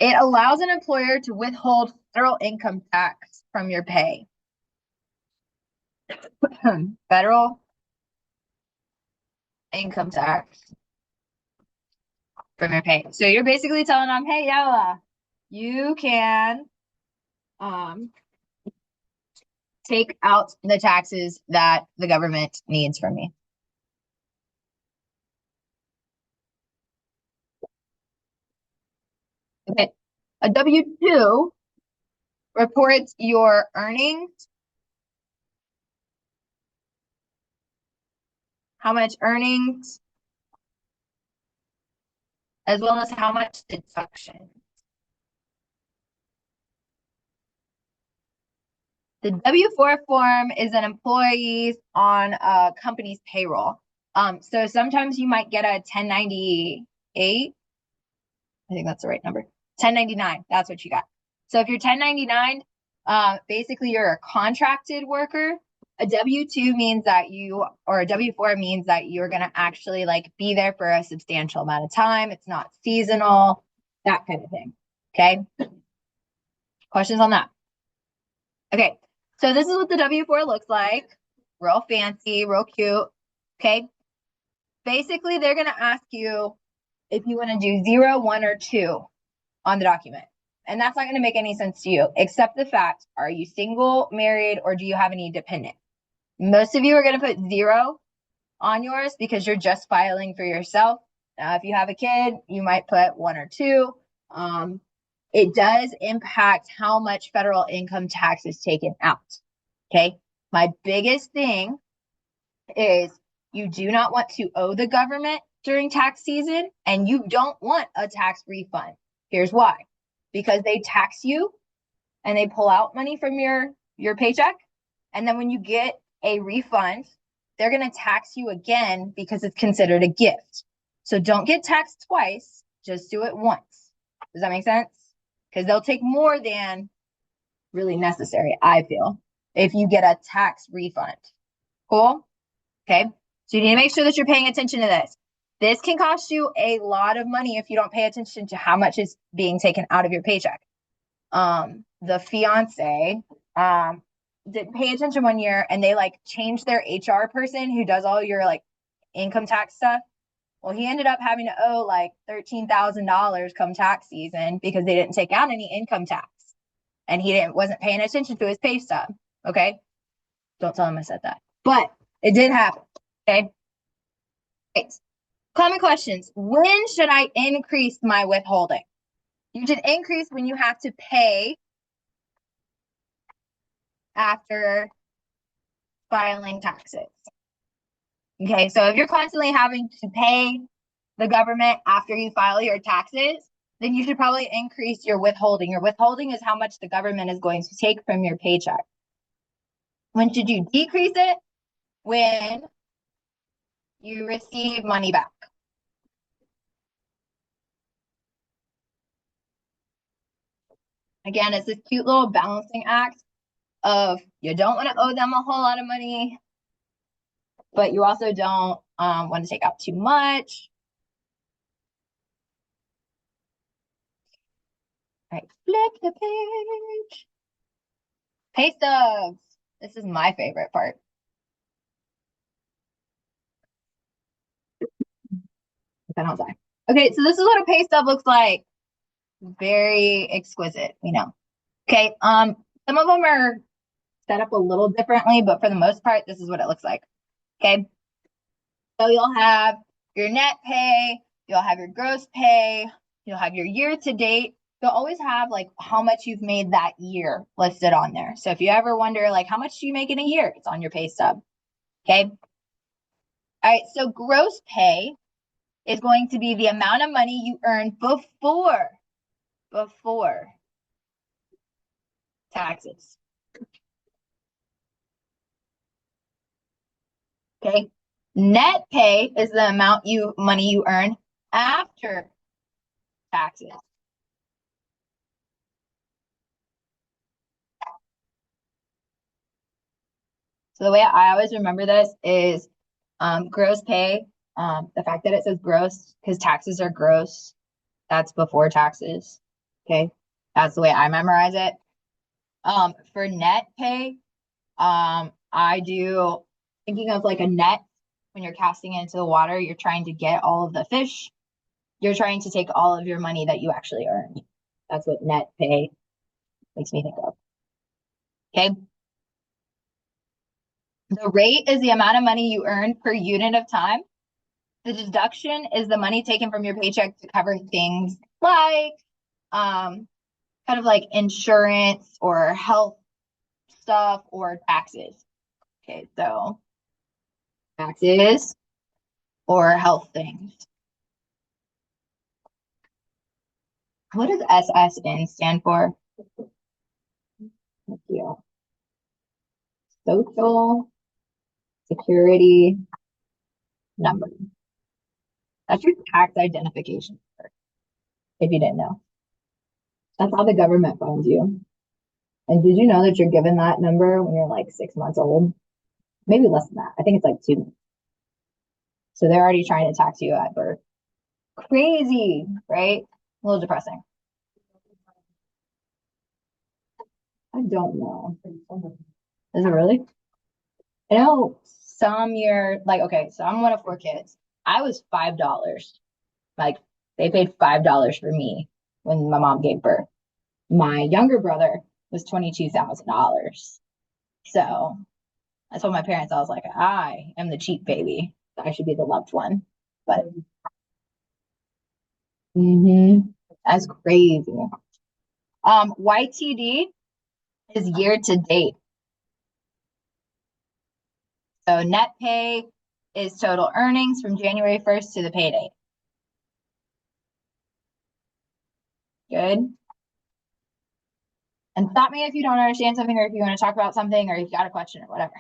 It allows an employer to withhold federal income tax from your pay. Federal income tax from your pay. So you're basically telling them, hey, Yella, you can take out the taxes that the government needs from me. Okay. A W-2 reports your earnings, how much earnings, as well as how much deduction. The W-4 form is an employee on a company's payroll. So sometimes you might get a 1098. I think that's the right number. 1099, that's what you got. So if you're 1099, basically you're a contracted worker. A W-2 means that or a W-4 means that you're going to actually like be there for a substantial amount of time. It's not seasonal, that kind of thing. Okay. Questions on that? Okay. So this is what the W-4 looks like. Real fancy, real cute. Okay. Basically, they're going to ask you if you want to do 0, 1, or 2 on the document. And that's not going to make any sense to you, except the fact, are you single, married, or do you have any dependent? Most of you are going to put 0 on yours because you're just filing for yourself. Now, if you have a kid, you might put 1 or 2. It does impact how much federal income tax is taken out. Okay. My biggest thing is you do not want to owe the government during tax season, and you don't want a tax refund. Here's why. Because they tax you and they pull out money from your paycheck. And then when you get a refund, they're going to tax you again because it's considered a gift. So don't get taxed twice, just do it once. Does that make sense? Because they'll take more than really necessary, I feel, if you get a tax refund. Cool? Okay. So you need to make sure that you're paying attention to this. This can cost you a lot of money if you don't pay attention to how much is being taken out of your paycheck. The fiance didn't pay attention one year, and they like changed their HR person who does all your like income tax stuff. Well, he ended up having to owe like $13,000 come tax season because they didn't take out any income tax, and he wasn't paying attention to his pay stub. Okay, don't tell him I said that, but it did happen. Okay. Right. Common questions. When should I increase my withholding? You should increase when you have to pay after filing taxes. Okay, so if you're constantly having to pay the government after you file your taxes, then you should probably increase your withholding. Your withholding is how much the government is going to take from your paycheck. When should you decrease it? When you receive money back. Again, it's this cute little balancing act of you don't want to owe them a whole lot of money, but you also don't want to take out too much. All right, flip the page. Pay stubs. This is my favorite part. Depend on time. Okay, so this is what a pay stub looks like. Very exquisite, you know. Okay, some of them are set up a little differently, but for the most part, this is what it looks like. Okay, so you'll have your net pay, you'll have your gross pay, you'll have your year to date. You'll always have like how much you've made that year listed on there. So if you ever wonder like how much do you make in a year, it's on your pay stub. Okay. All right, so gross pay is going to be the amount of money you earn before taxes. Okay. Net pay is the amount money you earn after taxes. So the way I always remember this is gross pay. The fact that it says gross because taxes are gross, that's before taxes. Okay, that's the way I memorize it. For net pay, I do thinking of like a net when you're casting it into the water, you're trying to get all of the fish. You're trying to take all of your money that you actually earned. That's what net pay makes me think of. Okay. The rate is the amount of money you earn per unit of time. The deduction is the money taken from your paycheck to cover things like kind of like insurance or health stuff or taxes. Okay, so taxes or health things. What does SSN stand for? Thank you. Social Security Number. That's your tax identification number, if you didn't know. That's how the government funds you. And did you know that you're given that number when you're like 6 months old? Maybe less than that. I think it's like 2. So they're already trying to tax you at birth. Crazy, right? A little depressing. I don't know. Is it really? I know some year, like, okay, so I'm one of 4 kids. I was $5. Like, they paid $5 for me when my mom gave birth. My younger brother was $22,000. So I told my parents, I was like, I am the cheap baby. I should be the loved one. But that's crazy. YTD is year to date. So net pay is total earnings from January 1st to the payday. Good. And stop me if you don't understand something or if you want to talk about something or you've got a question or whatever.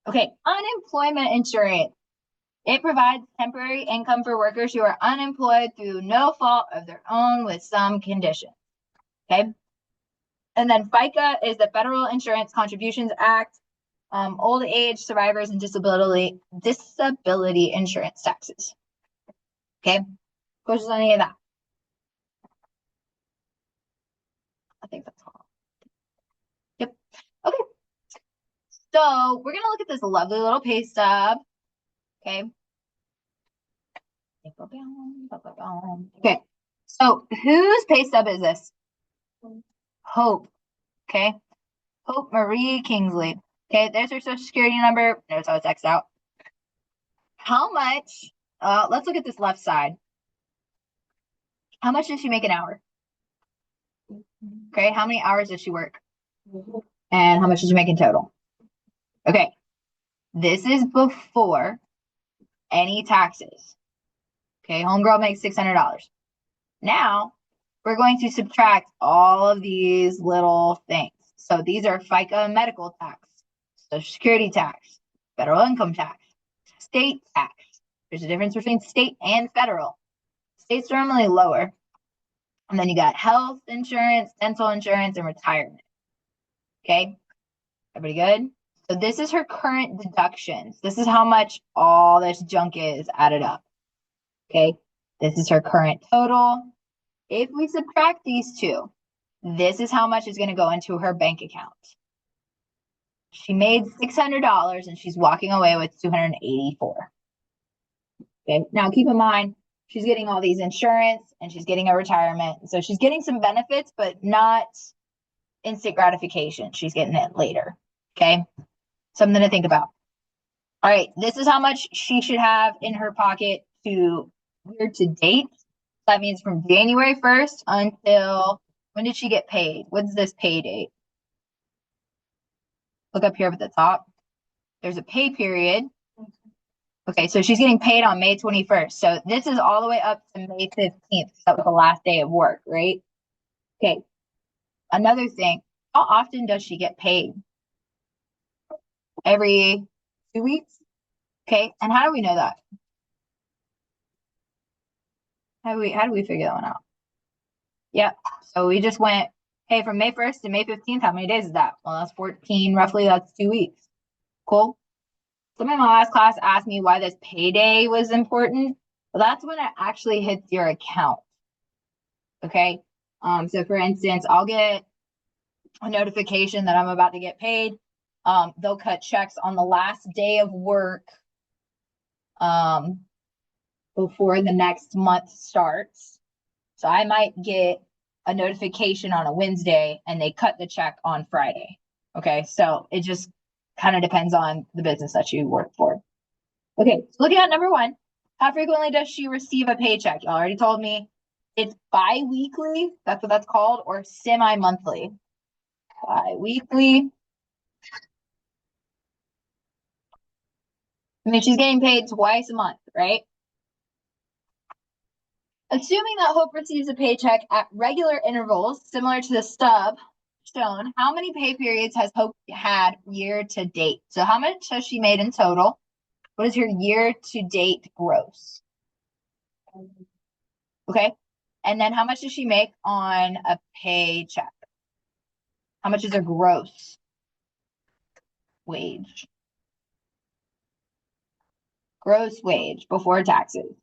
Okay, unemployment insurance. It provides temporary income for workers who are unemployed through no fault of their own with some conditions. Okay. And then FICA is the Federal Insurance Contributions Act, old age survivors and disability insurance taxes. Okay. Questions on any of that? I think that's all. Yep. Okay. So we're gonna look at this lovely little pay stub. Okay. Okay. So whose pay stub is this? Hope. Okay. Hope Marie Kingsley. Okay, there's her social security number. There's how it's X'd out. How much? Let's look at this left side. How much does she make an hour? Okay, how many hours does she work? And how much does she make in total? Okay, this is before any taxes. Okay, homegirl makes $600. Now, we're going to subtract all of these little things. So these are FICA medical tax, Social Security tax, federal income tax, state tax. There's a difference between state and federal. State's normally lower. And then you got health insurance, dental insurance, and retirement. Okay, everybody good? So this is her current deductions. This is how much all this junk is added up. Okay, this is her current total. If we subtract these two, this is how much is going to go into her bank account. She made $600 and she's walking away with $284. Okay, now keep in mind, she's getting all these insurance and she's getting a retirement. So she's getting some benefits, but not instant gratification. She's getting it later. Okay, something to think about. All right, this is how much she should have in her pocket to year to date. That means from January 1st until when did she get paid? What's this pay date? Look up here at the top. There's a pay period. Okay, so she's getting paid on May 21st. So this is all the way up to May 15th. That was the last day of work, right? Okay. Another thing, how often does she get paid? Every 2 weeks? Okay, and how do we know that? How do we figure that one out? Yep. So we just went, hey, from May 1st to May 15th, how many days is that? Well, that's 14, roughly, that's 2 weeks. Cool. Somebody in my last class asked me why this payday was important. Well, that's when it actually hits your account. Okay. So for instance, I'll get a notification that I'm about to get paid. They'll cut checks on the last day of work before the next month starts. So I might get a notification on a Wednesday and they cut the check on Friday. Okay, so it just kind of depends on the business that you work for. Okay, so looking at number one, how frequently does she receive a paycheck? You already told me it's bi-weekly, that's what that's called, or semi-monthly. Bi-weekly. I mean, she's getting paid twice a month, right? Assuming that Hope receives a paycheck at regular intervals, similar to the stub shown, how many pay periods has Hope had year to date? So how much has she made in total? What is her year to date gross? Okay. And then how much does she make on a paycheck? How much is her gross wage? Gross wage before taxes.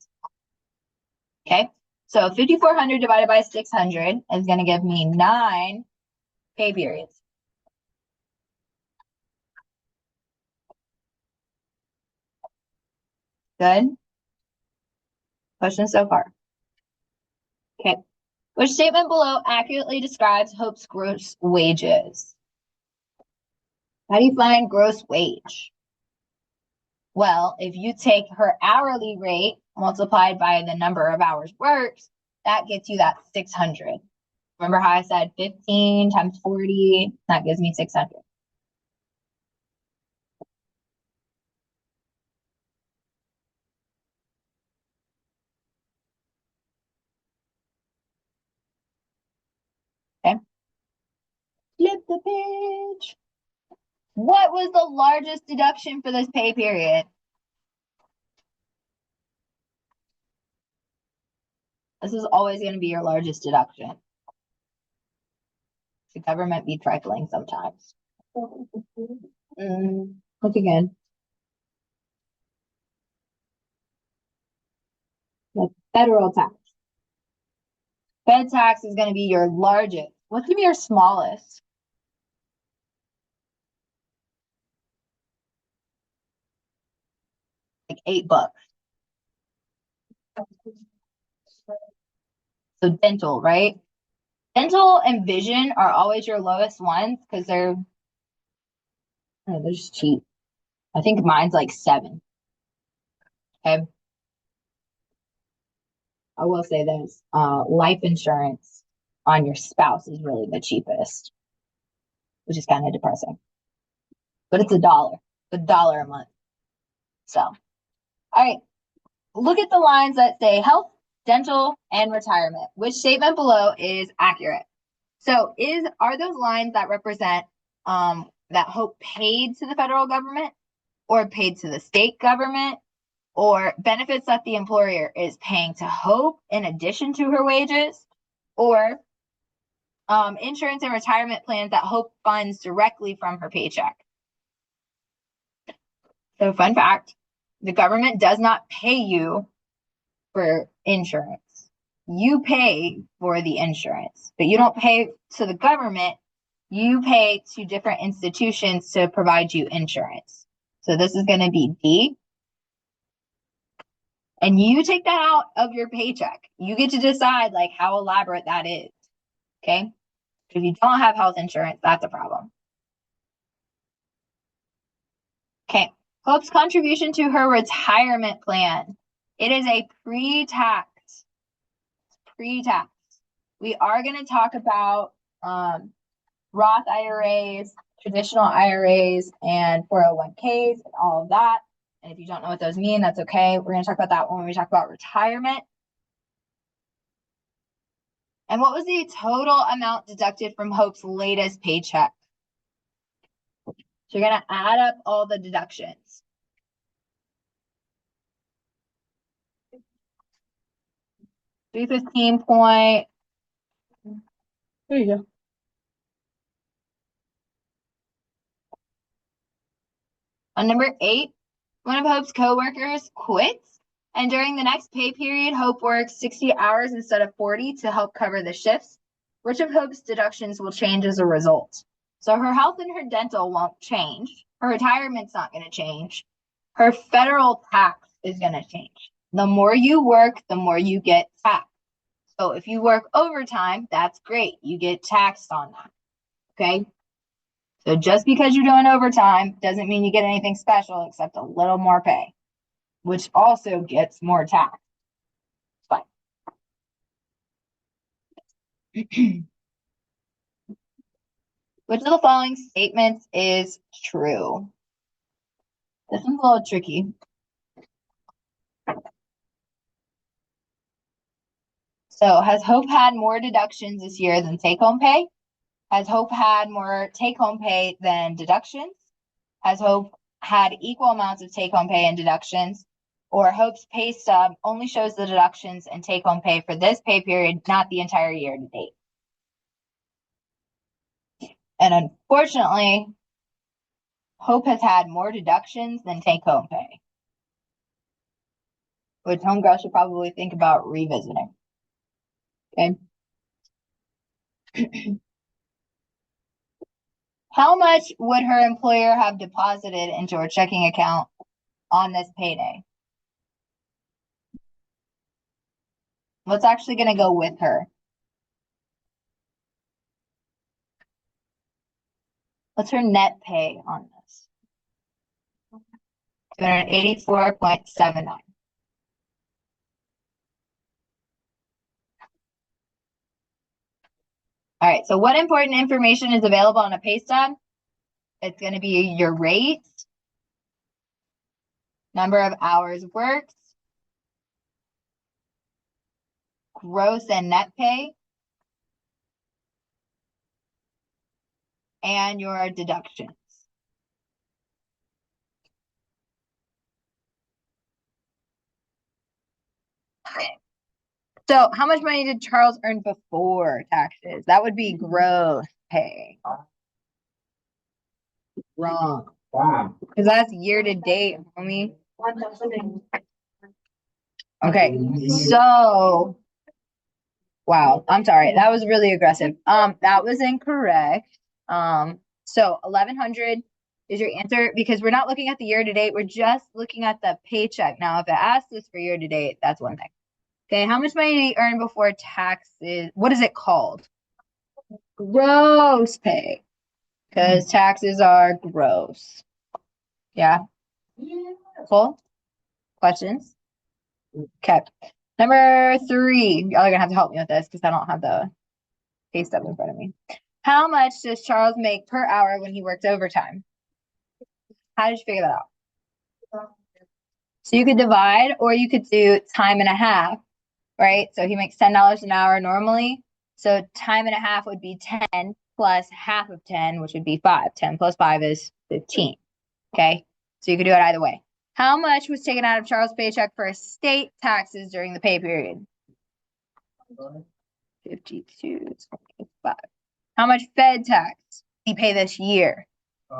Okay. So 5,400 divided by 600 is going to give me 9 pay periods. Good. Questions so far? Okay. Which statement below accurately describes Hope's gross wages? How do you find gross wage? Well, if you take her hourly rate multiplied by the number of hours worked, that gets you that 600. Remember how I said 15 times 40? That gives me 600. Okay. Flip the page. What was the largest deduction for this pay period? This is always going to be your largest deduction. The government be trifling sometimes. Look again. The federal tax. Fed tax is going to be your largest. What's going to be your smallest? Like $8. So dental, right? Dental and vision are always your lowest ones because they're just cheap. I think mine's like 7. Okay. I will say this, life insurance on your spouse is really the cheapest, which is kind of depressing. But it's $1 a month. So, all right, look at the lines that say health, dental, and retirement. Which statement below is accurate? So, are those lines that represent that Hope paid to the federal government, or paid to the state government, or benefits that the employer is paying to Hope in addition to her wages, or insurance and retirement plans that Hope funds directly from her paycheck? So, fun fact, the government does not pay you for insurance. You pay for the insurance, but you don't pay to the government. You pay to different institutions to provide you insurance. So this is going to be D. And you take that out of your paycheck. You get to decide like how elaborate that is. Okay. If you don't have health insurance, that's a problem. Okay. Hope's contribution to her retirement plan. It is a pre-tax. Pre-tax. We are going to talk about Roth IRAs, traditional IRAs, and 401ks and all of that. And if you don't know what those mean, that's okay. We're going to talk about that when we talk about retirement. And what was the total amount deducted from Hope's latest paycheck? So you're going to add up all the deductions. $315 point. There you go. On number 8, one of Hope's coworkers quits, and during the next pay period, Hope works 60 hours instead of 40 to help cover the shifts. Which of Hope's deductions will change as a result? So her health and her dental won't change. Her retirement's not going to change. Her federal tax is going to change. The more you work, the more you get taxed. So if you work overtime, that's great. You get taxed on that. Okay. So just because you're doing overtime doesn't mean you get anything special except a little more pay, which also gets more tax. Fine. Which of the following statements is true? This one's a little tricky. So has Hope had more deductions this year than take-home pay? Has Hope had more take-home pay than deductions? Has Hope had equal amounts of take-home pay and deductions? Or Hope's pay stub only shows the deductions and take-home pay for this pay period, not the entire year to date? And unfortunately, Hope has had more deductions than take-home pay, which homegirl should probably think about revisiting. Okay. How much would her employer have deposited into her checking account on this payday? What's actually going to go with her? What's her net pay on this? 284.79. All right, so what important information is available on a pay stub? It's going to be your rate, number of hours worked, gross and net pay, and your deductions. Okay. So how much money did Charles earn before taxes? That would be gross pay. Wrong. Because that's year to date, homie. Okay, so wow, I'm sorry. That was really aggressive. That was incorrect. So 1100 is your answer because we're not looking at the year to date. We're just looking at the paycheck. Now, if it asks us for year to date, that's one thing. Okay, how much money did he earn before taxes? What is it called? Gross pay. Because taxes are gross. Yeah. Cool. Questions? Okay. Number 3. Y'all are gonna have to help me with this because I don't have the pay stub in front of me. How much does Charles make per hour when he works overtime? How did you figure that out? So you could divide or you could do time and a half, right? So he makes $10 an hour normally. So time and a half would be 10 plus half of 10, which would be 5. 10 plus 5 is 15. Okay. So you could do it either way. How much was taken out of Charles' paycheck for estate taxes during the pay period? 52.25. How much Fed tax did he pay this year? I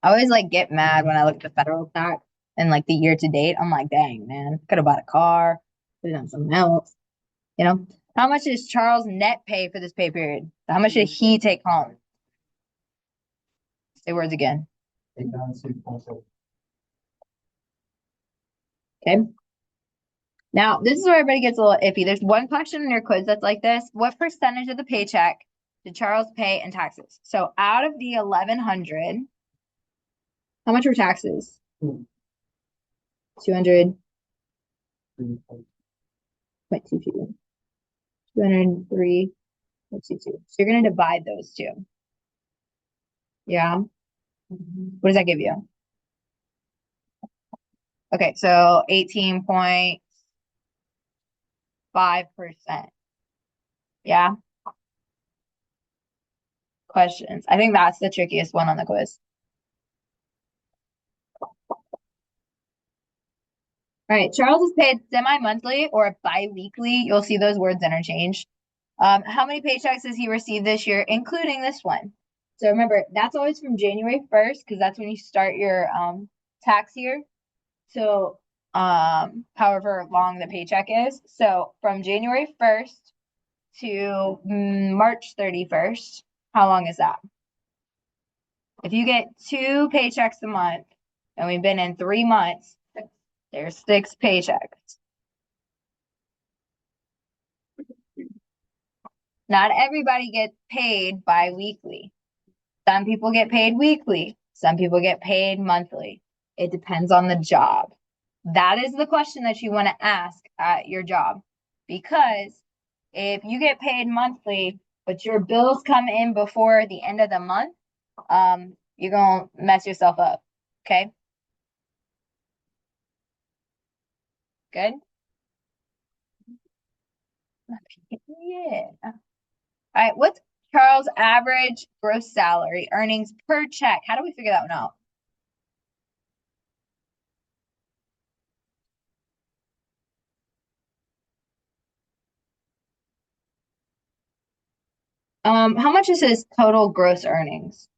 always like get mad when I look at the federal tax and like the year to date. I'm like, dang, man, could have bought a car, could have done something else. You know, how much is Charles' net pay for this pay period? How much did he take home? Say words again. Okay. Now, this is where everybody gets a little iffy. There's one question in your quiz that's like this. What percentage of the paycheck did Charles pay in taxes? So out of the 1100, how much were taxes? 200.22. 203.22. So you're going to divide those two. Yeah. What does that give you? Okay, so 18.5%. Yeah. Questions. I think that's the trickiest one on the quiz. All right, Charles is paid semi-monthly or bi-weekly. You'll see those words interchanged. How many paychecks has he received this year, including this one? So remember, that's always from January 1st because that's when you start your tax year. So however long the paycheck is. So from January 1st to March 31st, how long is that? If you get 2 paychecks a month, and we've been in 3 months, there's 6 paychecks. Not everybody gets paid bi-weekly. Some people get paid weekly. Some people get paid monthly. It depends on the job. That is the question that you want to ask at your job. Because if you get paid monthly, but your bills come in before the end of the month, you're going to mess yourself up. Okay? Good? Yeah. All right. What's Charles' average gross salary earnings per check? How do we figure that one out? How much is his total gross earnings?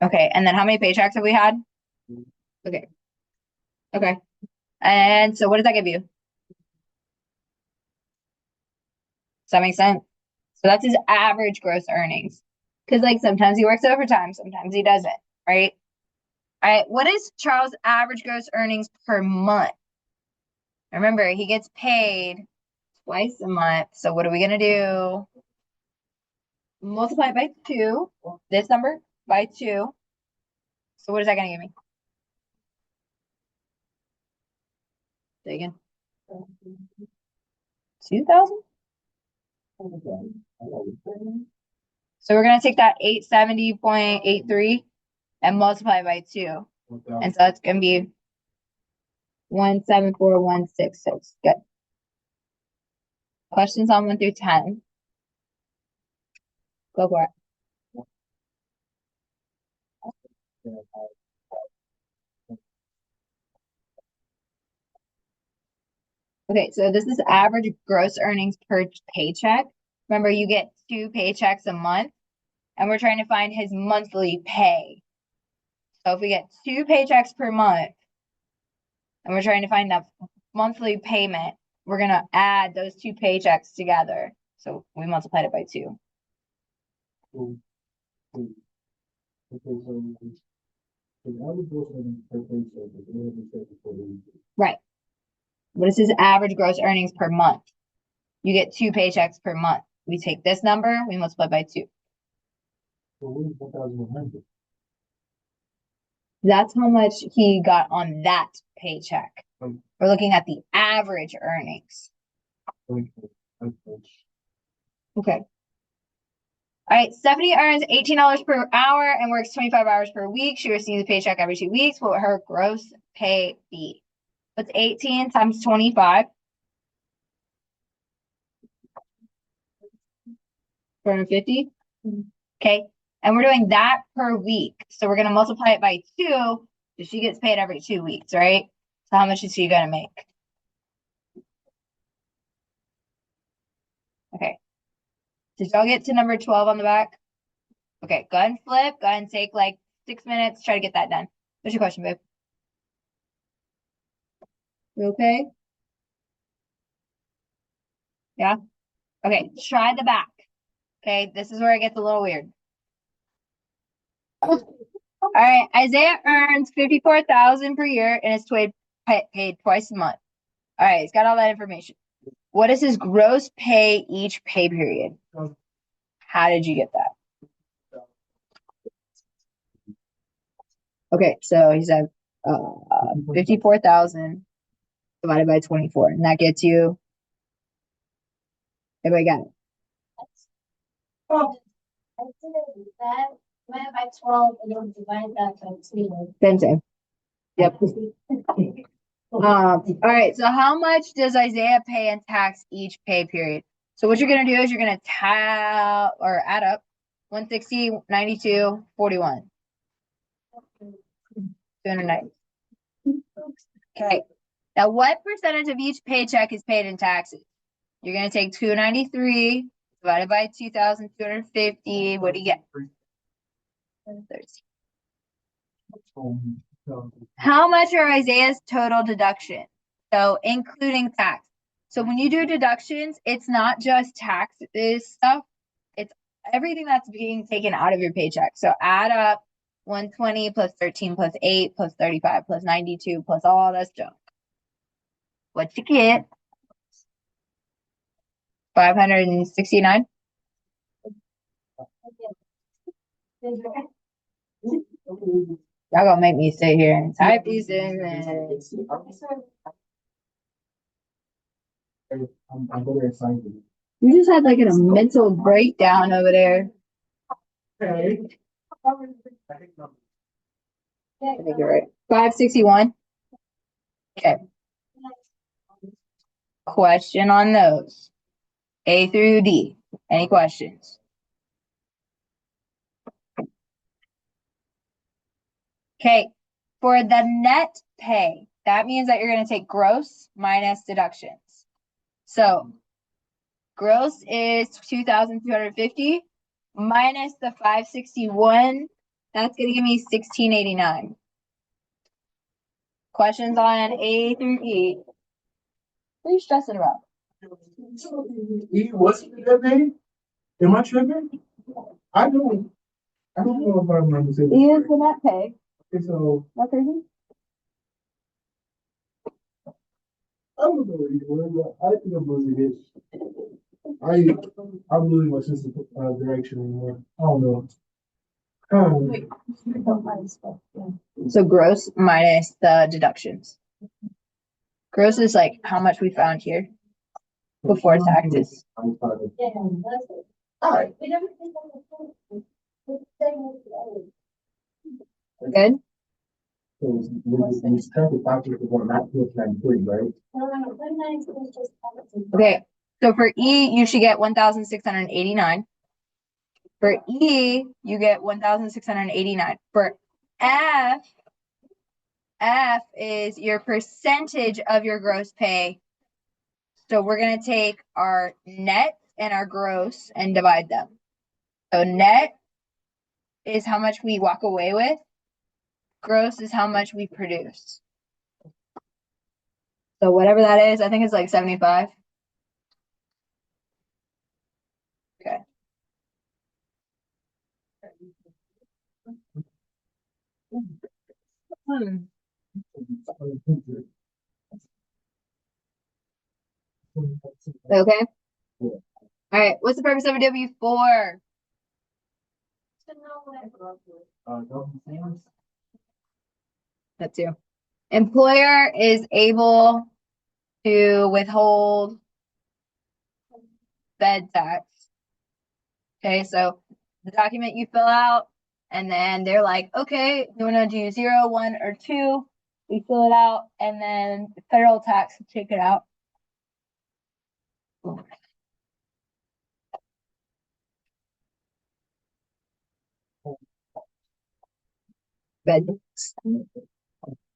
Okay, and then how many paychecks have we had? Okay. Okay. And so what does that give you? Does that make sense? So that's his average gross earnings. Because like sometimes he works overtime, sometimes he doesn't, right? All right, what is Charles' average gross earnings per month? Remember, he gets paid twice a month. So what are we gonna do? Multiply it by 2, this number by 2. So what is that gonna give me? Say again. 2,000? So we're gonna take that 870.83 and multiply it by 2. And so it's gonna be 174,166. Good. Questions on 1 through 10. Go for it. Okay, so this is average gross earnings per paycheck. Remember, you get 2 paychecks a month, and we're trying to find his monthly pay. So if we get 2 paychecks per month, and we're trying to find that monthly payment, we're gonna add those 2 paychecks together. So we multiplied it by 2. Right. What is his average gross earnings per month? You get 2 paychecks per month. We take this number, we multiply by 2. That's how much he got on that paycheck. We're looking at the average earnings. Okay. All right, Stephanie earns $18 per hour and works 25 hours per week. She receives a paycheck every 2 weeks. What would her gross pay be? What's 18 times 25? 450? Okay. And we're doing that per week. So we're going to multiply it by 2. So she gets paid every 2 weeks, right? So how much is she going to make? Okay. Did y'all get to number 12 on the back? Okay, go ahead and flip. Go ahead and take like 6 minutes. Try to get that done. What's your question, babe? You okay? Yeah? Okay, try the back. Okay, this is where it gets a little weird. All right, Isaiah earns 54,000 per year and is paid twice a month. All right, he's got all that information. What is his gross pay each pay period? How did you get that? Okay, so he said 54,000 divided by 24, and that gets you. Everybody got it? Oh, I did that. Divided by 12 and then divide that by 2. Same. Yep. All right, so how much does Isaiah pay in tax each pay period? So what you're gonna do is you're gonna add up 160, 92, 41. 290. Okay. Now what percentage of each paycheck is paid in taxes? You're gonna take 293 divided by 2,250. What do you get? 13. How much are Isaiah's total deductions? So including tax. So when you do deductions, it's not just taxes stuff. It's everything that's being taken out of your paycheck. So add up 120 plus 13 plus 8 plus 35 plus 92 plus all that junk. What you get? 569. Y'all gonna make me sit here and type these in. I'm very excited. You just had like a mental breakdown over there. Okay. I think you're right. 561. Okay. Question on those. A through D. Any questions? Okay. For the net pay, that means that you're going to take gross minus deductions. So gross is 2,250 minus the 561. That's going to give me 1,689. Questions on A through E? What are you stressing about? E, what's that name? Am I tripping? I don't know if I remember saying. E is the net pay. Okay, so Not crazy? I don't know what it was. I think I'm losing it. I'm losing my sense of direction anymore. I don't know. So gross minus the deductions. Gross is like how much we found here before taxes. Alright. Good? So we started talking about not to 93, right? Okay. So for E, you should get 1,689. For E, you get 1,689. For F is your percentage of your gross pay. So we're going to take our net and our gross and divide them. So net is how much we walk away with. Gross is how much we produce. So whatever that is, I think it's like 75. Okay. Okay. All right. What's the purpose of a W-4? That too. Employer is able to withhold Fed tax. Okay, so the document you fill out, and then they're like, okay, you want to do 0, 1, or 2? We fill it out, and then federal tax will take it out. Fed.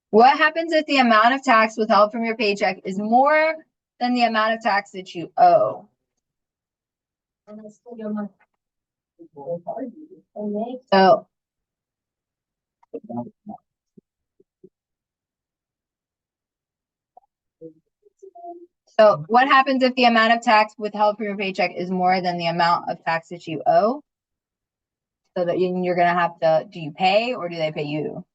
What happens if the amount of tax withheld from your paycheck is more than the amount of tax that you owe? So what happens if the amount of tax withheld from your paycheck is more than the amount of tax that you owe? So that you're going to have to, do you pay or do they pay you?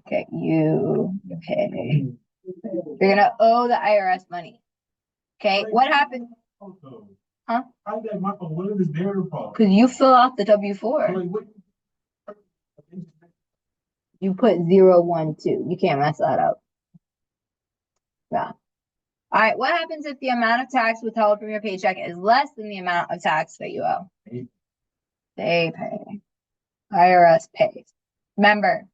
Okay, you pay. You're going to owe the IRS money. Okay, what happened? Huh? What is their fault? Because you fill out the W-4. You put 0, 1, 2. You can't mess that up. Yeah. All right, what happens if the amount of tax withheld from your paycheck is less than the amount of tax that you owe? They pay. IRS pays. Remember,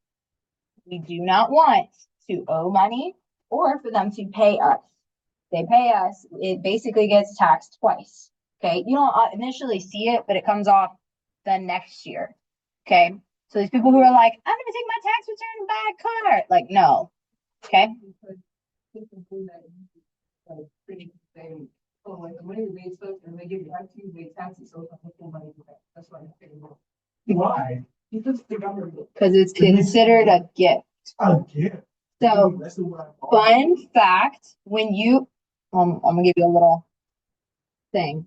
we do not want to owe money or for them to pay us. They pay us, it basically gets taxed twice. Okay, you don't initially see it, but it comes off the next year. Okay, so these people who are like, I'm gonna take my tax return and buy a car, like, no. Okay. Oh, like the money we made first and they give it back to you, they tax it, so it's not full money back. That's why I pay more. Why? He doesn't think I'm gonna go. because it's considered a gift. Again. So, That's the way I bought it. fun fact, when you, I'm gonna give you a little thing.